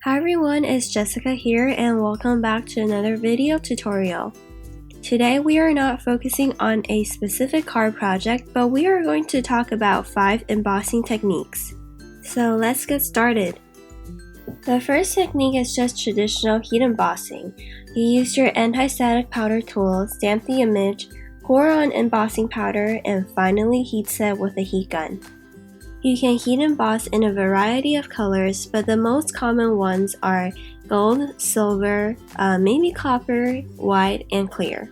Hi everyone, it's Jessica here and welcome back to another video tutorial. Today we are not focusing on a specific card project, but we are going to talk about 5 embossing techniques. So let's get started. The first technique is just traditional heat embossing. You use your anti-static powder tool, stamp the image, pour on embossing powder, and finally heat set with a heat gun. You can heat emboss in a variety of colors, but the most common ones are gold, silver, maybe copper, white, and clear.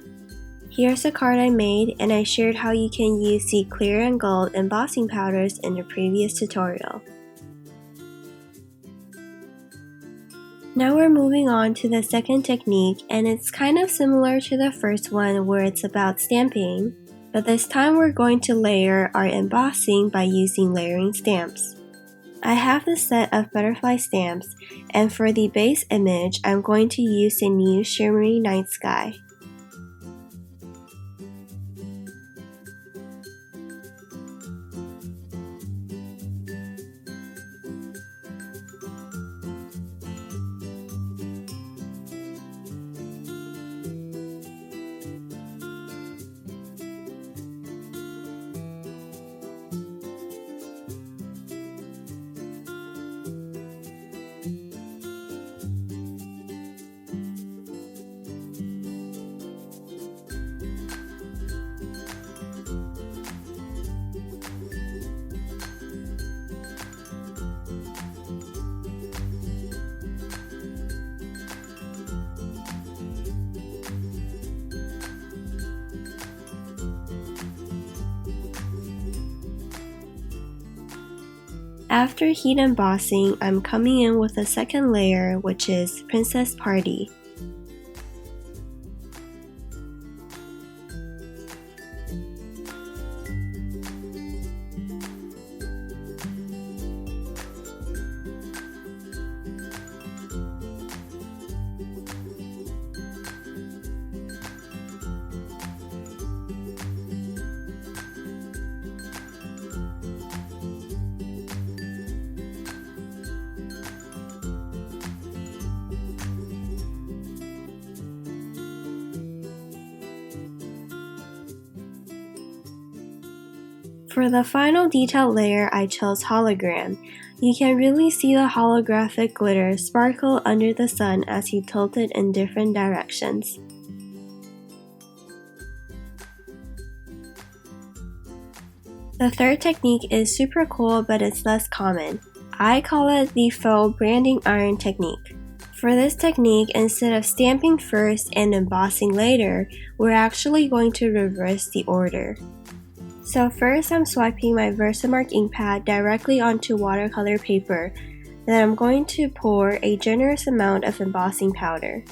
Here's a card I made, and I shared how you can use the clear and gold embossing powders in the previous tutorial. Now we're moving on to the second technique, and it's kind of similar to the first one where it's about stamping. But this time we're going to layer our embossing by using layering stamps. I have this set of butterfly stamps, and for the base image I'm going to use the new shimmery night sky. After heat embossing, I'm coming in with a second layer, which is Princess Party. For the final detail layer, I chose hologram. You can really see the holographic glitter sparkle under the sun as you tilt it in different directions. The third technique is super cool, but it's less common. I call it the Faux branding iron technique. For this technique, instead of stamping first and embossing later, we're actually going to reverse the order. So first I'm swiping my VersaMark ink pad directly onto watercolor paper, then I'm going to pour a generous amount of embossing powder.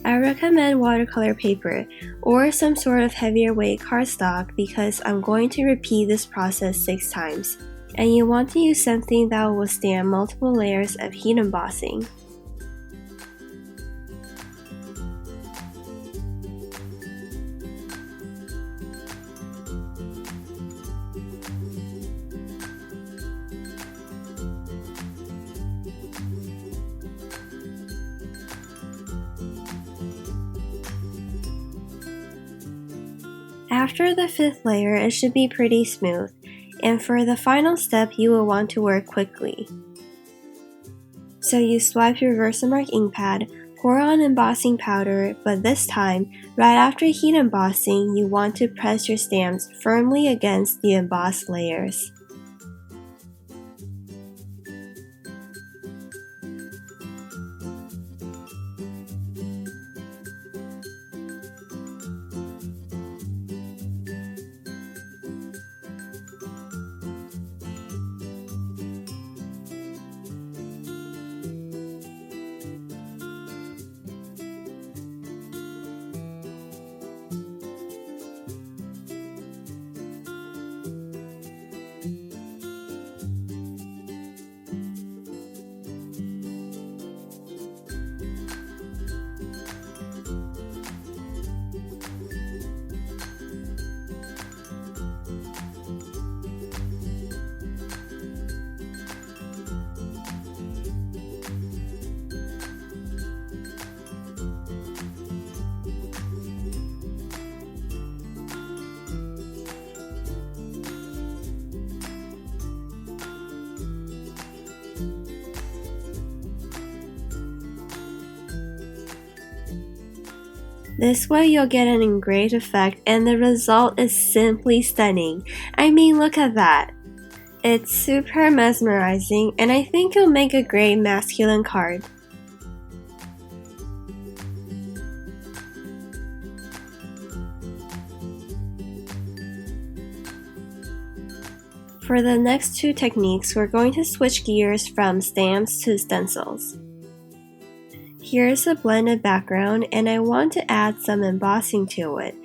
I recommend watercolor paper or some sort of heavier weight cardstock because I'm going to repeat this process 6 times, and you want to use something that will withstand multiple layers of heat embossing. After the 5th layer, it should be pretty smooth, and for the final step you will want to work quickly. So you swipe your VersaMark ink pad, pour on embossing powder, but this time, right after heat embossing, you want to press your stamps firmly against the embossed layers. This way you'll get an engraved effect and the result is simply stunning. I mean, look at that. It's super mesmerizing and I think it'll make a great masculine card. For the next two techniques, we're going to switch gears from stamps to stencils. Here's a blended background and I want to add some embossing to it.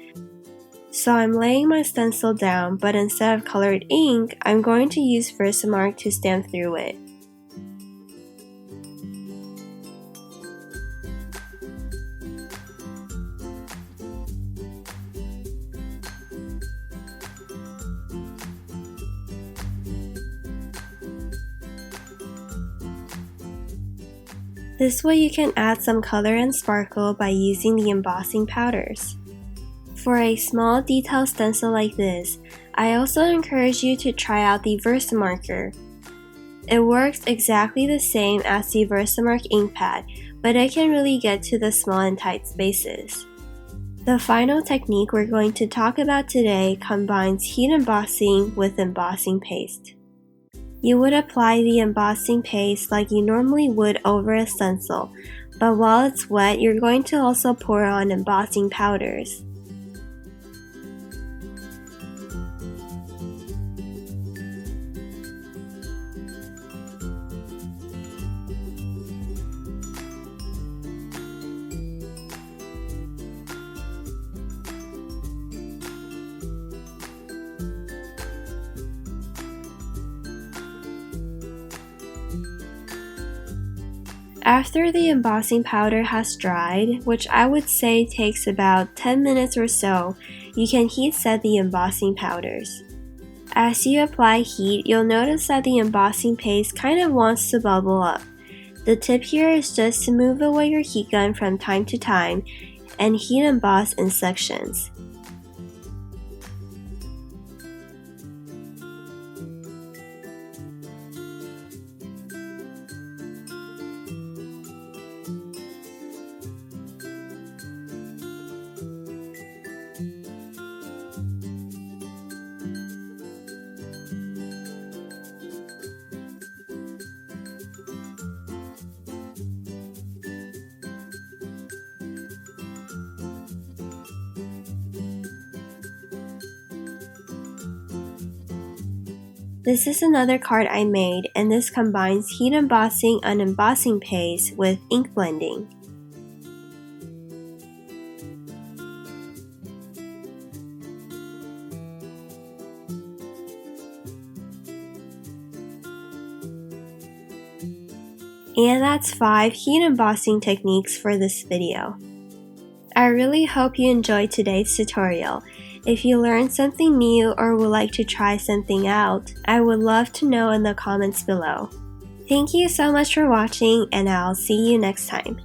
So I'm laying my stencil down, but instead of colored ink, I'm going to use VersaMark to stamp through it. This way you can add some color and sparkle by using the embossing powders. For a small detail stencil like this, I also encourage you to try out the VersaMarker. It works exactly the same as the VersaMark ink pad, but it can really get to the small and tight spaces. The final technique we're going to talk about today combines heat embossing with embossing paste. You would apply the embossing paste like you normally would over a stencil, but while it's wet, you're going to also pour on embossing powders. After the embossing powder has dried, which I would say takes about 10 minutes or so, you can heat set the embossing powders. As you apply heat, you'll notice that the embossing paste kind of wants to bubble up. The tip here is just to move away your heat gun from time to time and heat emboss in sections. This is another card I made, and this combines heat embossing on embossing paste with ink blending. And that's 5 heat embossing techniques for this video. I really hope you enjoyed today's tutorial. If you learned something new or would like to try something out, I would love to know in the comments below. Thank you so much for watching, and I'll see you next time.